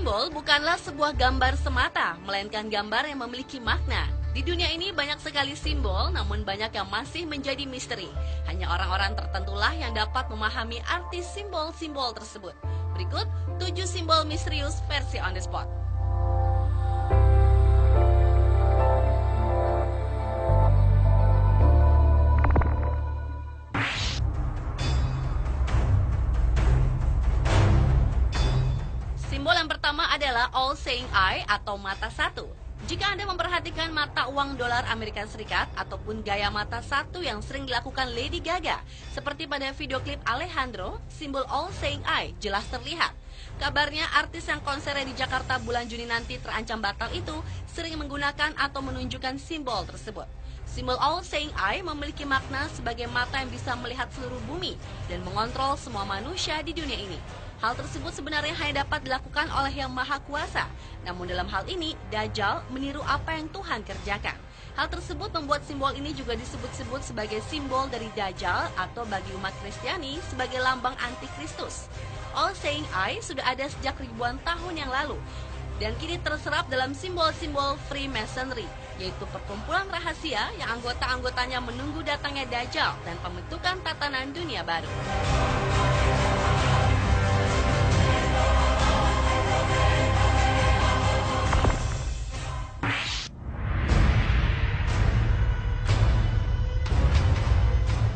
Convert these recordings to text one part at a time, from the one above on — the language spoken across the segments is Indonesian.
Simbol bukanlah sebuah gambar semata, melainkan gambar yang memiliki makna. Di dunia ini banyak sekali simbol, namun banyak yang masih menjadi misteri. Hanya orang-orang tertentulah yang dapat memahami arti simbol-simbol tersebut. Berikut 7 simbol misterius versi on the spot. Simbol yang pertama adalah All Seeing Eye atau mata satu. Jika Anda memperhatikan mata uang dolar Amerika Serikat ataupun gaya mata satu yang sering dilakukan Lady Gaga, seperti pada video klip Alejandro, simbol All Seeing Eye jelas terlihat. Kabarnya artis yang konsernya di Jakarta bulan Juni nanti terancam batal itu sering menggunakan atau menunjukkan simbol tersebut. Simbol All Seeing Eye memiliki makna sebagai mata yang bisa melihat seluruh bumi dan mengontrol semua manusia di dunia ini. Hal tersebut sebenarnya hanya dapat dilakukan oleh Yang Maha Kuasa. Namun dalam hal ini, Dajjal meniru apa yang Tuhan kerjakan. Hal tersebut membuat simbol ini juga disebut-sebut sebagai simbol dari Dajjal atau bagi umat Kristiani sebagai lambang antikristus. All Seeing Eye sudah ada sejak ribuan tahun yang lalu dan kini terserap dalam simbol-simbol Freemasonry, yaitu perkumpulan rahasia yang anggota-anggotanya menunggu datangnya Dajjal dan pembentukan tatanan dunia baru.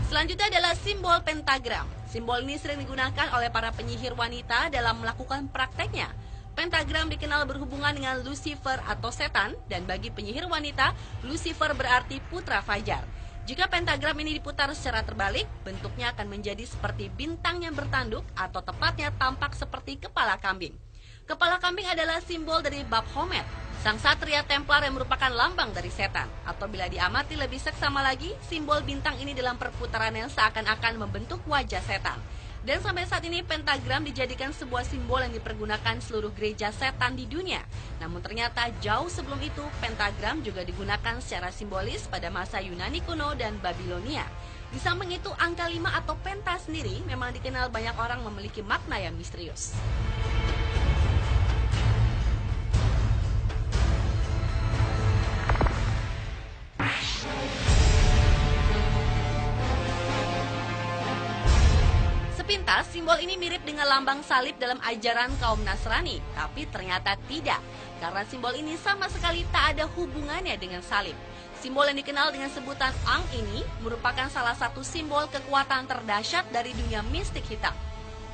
Selanjutnya adalah simbol pentagram. Simbol ini sering digunakan oleh para penyihir wanita dalam melakukan prakteknya. Pentagram dikenal berhubungan dengan Lucifer atau setan, dan bagi penyihir wanita, Lucifer berarti putra fajar. Jika pentagram ini diputar secara terbalik, bentuknya akan menjadi seperti bintang yang bertanduk atau tepatnya tampak seperti kepala kambing. Kepala kambing adalah simbol dari Baphomet, sang satria Templar yang merupakan lambang dari setan. Atau bila diamati lebih seksama lagi, simbol bintang ini dalam perputaran yang seakan-akan membentuk wajah setan. Dan sampai saat ini pentagram dijadikan sebuah simbol yang dipergunakan seluruh gereja setan di dunia. Namun ternyata jauh sebelum itu, pentagram juga digunakan secara simbolis pada masa Yunani kuno dan Babilonia. Di samping itu, angka 5 atau penta sendiri memang dikenal banyak orang memiliki makna yang misterius. Sepintas, simbol ini mirip dengan lambang salib dalam ajaran kaum Nasrani, tapi ternyata tidak, karena simbol ini sama sekali tak ada hubungannya dengan salib. Simbol yang dikenal dengan sebutan Ang ini merupakan salah satu simbol kekuatan terdahsyat dari dunia mistik hitam.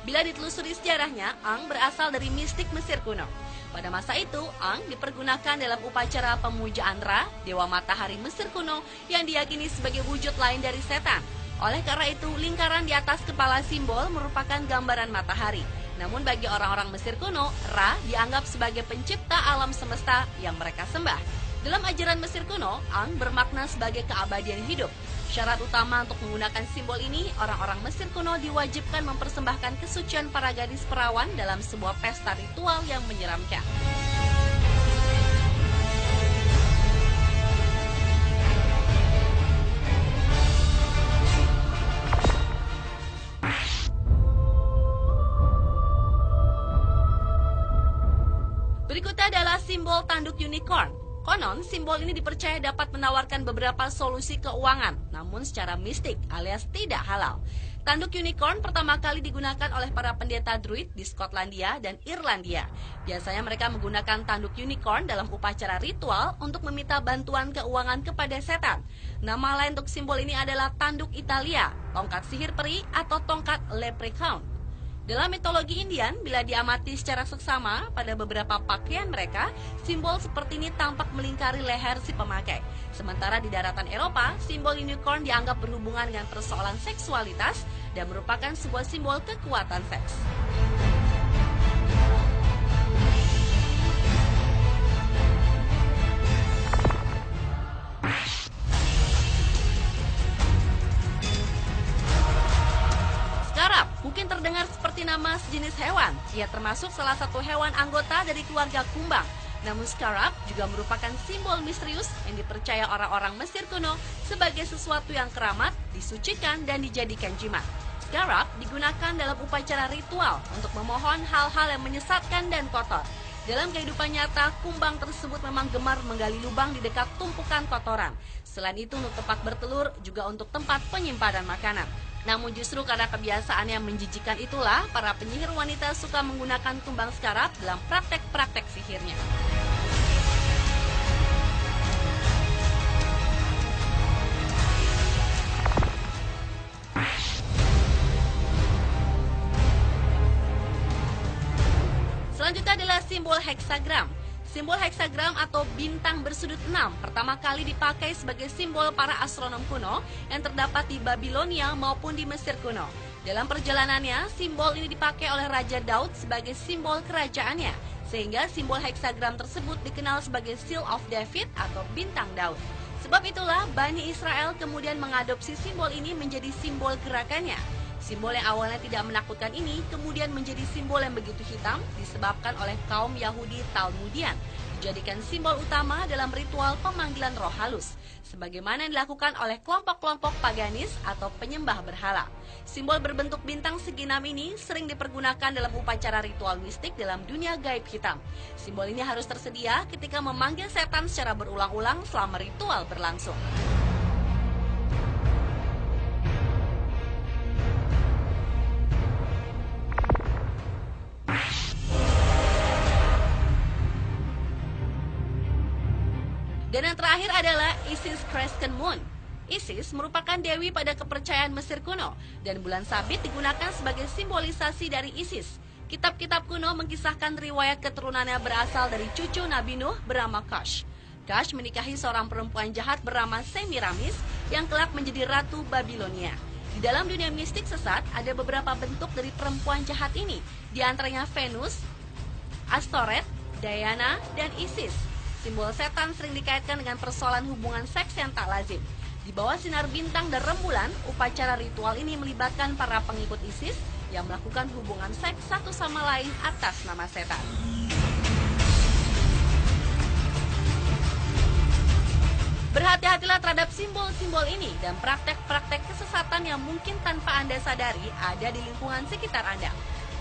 Bila ditelusuri sejarahnya, Ang berasal dari mistik Mesir kuno. Pada masa itu, Ang dipergunakan dalam upacara pemujaan Ra, dewa matahari Mesir kuno yang diyakini sebagai wujud lain dari setan. Oleh karena itu, lingkaran di atas kepala simbol merupakan gambaran matahari. Namun bagi orang-orang Mesir kuno, Ra dianggap sebagai pencipta alam semesta yang mereka sembah. Dalam ajaran Mesir kuno, Ang bermakna sebagai keabadian hidup. Syarat utama untuk menggunakan simbol ini, orang-orang Mesir kuno diwajibkan mempersembahkan kesucian para gadis perawan dalam sebuah pesta ritual yang menyeramkan. Berikutnya adalah simbol tanduk unicorn. Konon, simbol ini dipercaya dapat menawarkan beberapa solusi keuangan, namun secara mistik alias tidak halal. Tanduk unicorn pertama kali digunakan oleh para pendeta druid di Skotlandia dan Irlandia. Biasanya mereka menggunakan tanduk unicorn dalam upacara ritual untuk meminta bantuan keuangan kepada setan. Nama lain untuk simbol ini adalah tanduk Italia, tongkat sihir peri, atau tongkat leprechaun. Dalam mitologi Indian, bila diamati secara seksama pada beberapa pakaian mereka, simbol seperti ini tampak melingkari leher si pemakai. Sementara di daratan Eropa, simbol unicorn dianggap berhubungan dengan persoalan seksualitas dan merupakan sebuah simbol kekuatan seks. Mungkin terdengar seperti nama sejenis hewan. Ia termasuk salah satu hewan anggota dari keluarga kumbang. Namun scarab juga merupakan simbol misterius yang dipercaya orang-orang Mesir kuno sebagai sesuatu yang keramat, disucikan, dan dijadikan jimat. Scarab digunakan dalam upacara ritual untuk memohon hal-hal yang menyesatkan dan kotor. Dalam kehidupan nyata, kumbang tersebut memang gemar menggali lubang di dekat tumpukan kotoran. Selain itu, untuk tempat bertelur, juga untuk tempat penyimpanan makanan. Namun justru karena kebiasaan yang menjijikan itulah, para penyihir wanita suka menggunakan kumbang skarab dalam praktek-praktek sihirnya. Selanjutnya adalah simbol heksagram. Simbol heksagram atau bintang bersudut 6 pertama kali dipakai sebagai simbol para astronom kuno yang terdapat di Babilonia maupun di Mesir kuno. Dalam perjalanannya, simbol ini dipakai oleh Raja Daud sebagai simbol kerajaannya, sehingga simbol heksagram tersebut dikenal sebagai Seal of David atau bintang Daud. Sebab itulah Bani Israel kemudian mengadopsi simbol ini menjadi simbol gerakannya. Simbol yang awalnya tidak menakutkan ini kemudian menjadi simbol yang begitu hitam disebabkan oleh kaum Yahudi Talmudian, dijadikan simbol utama dalam ritual pemanggilan roh halus, sebagaimana yang dilakukan oleh kelompok-kelompok paganis atau penyembah berhala. Simbol berbentuk bintang segi 6 ini sering dipergunakan dalam upacara ritual mistik dalam dunia gaib hitam. Simbol ini harus tersedia ketika memanggil setan secara berulang-ulang selama ritual berlangsung. Dan yang terakhir adalah Isis Crescent Moon. Isis merupakan dewi pada kepercayaan Mesir kuno, dan bulan sabit digunakan sebagai simbolisasi dari Isis. Kitab-kitab kuno mengisahkan riwayat keturunannya berasal dari cucu Nabi Nuh bernama Kash. Kash menikahi seorang perempuan jahat bernama Semiramis yang kelak menjadi Ratu Babilonia. Di dalam dunia mistik sesat, ada beberapa bentuk dari perempuan jahat ini, di antaranya Venus, Astoret, Diana, dan Isis. Simbol setan sering dikaitkan dengan persoalan hubungan seks yang tak lazim. Di bawah sinar bintang dan rembulan, upacara ritual ini melibatkan para pengikut Isis yang melakukan hubungan seks satu sama lain atas nama setan. Berhati-hatilah terhadap simbol-simbol ini dan praktek-praktek kesesatan yang mungkin tanpa Anda sadari ada di lingkungan sekitar Anda.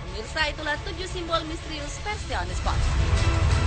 Pemirsa, itulah 7 simbol misterius versi On The Spot.